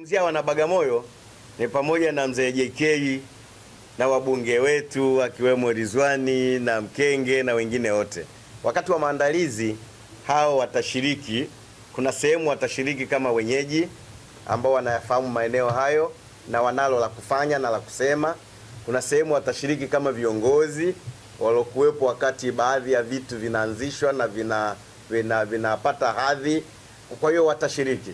Mzia wana Bagamoyo ni pamoja na mzee JK na wabunge wetu akiwemo Ridhiwani na Mkenge na wengine wote. Wakati wa maandalizi hao watashiriki, kuna sehemu watashiriki kama wenyeji ambao wanayafahamu maeneo hayo na wanalo la kufanya na la kusema. Kuna sehemu watashiriki kama viongozi walokuwepo wakati baadhi ya vitu vinaanzishwa na vinapata hadhi. Kwa hiyo watashiriki.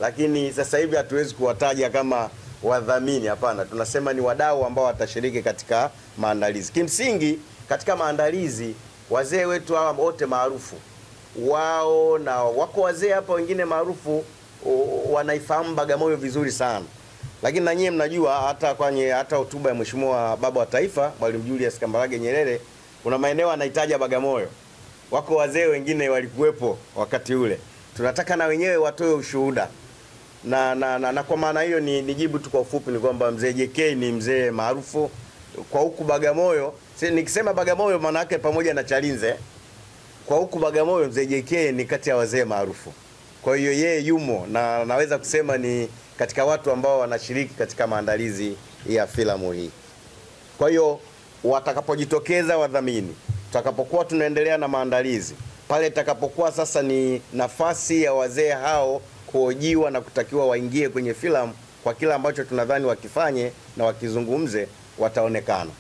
Lakini sasa hivi hatuwezi kuwataja kama wadhamini, hapana. Tunasema ni wadau ambao watashiriki katika maandalizi. Kimsingi katika maandalizi wazee wetu hawa wote maarufu wao, na wako wazee hapa wengine maarufu wanaifahamu Bagamoyo vizuri sana. Lakini na nyie mnajua hata hotuba ya Mheshimiwa Baba wa Taifa Mwalimu Julius Kambarage Nyerere kuna maeneo anahitaja Bagamoyo. Wako wazee wengine walikuwepo wakati ule. Tunataka na wenyewe watoe ushuhuda. Na kwa maana hiyo ni jibu tu kwa ufupi ni kwamba mzee JK ni mzee maarufu kwa huku Bagamoyo. Nikisema Bagamoyo maana yake pamoja na Chalinze. Kwa huku Bagamoyo mzee JK ni kati ya wazee maarufu. Kwa hiyo yeye yumo na naweza kusema ni katika watu ambao wanashiriki katika maandalizi ya filamu hii. Kwa hiyo watakapojitokeza wadhamini, tutakapokuwa tunaendelea na maandalizi, pale itakapokuwa sasa ni nafasi ya wazee hao kuhojiwa na kutakiwa waingie kwenye filamu kwa kila ambacho tunadhani wakifanye na wakizungumze, wataonekana.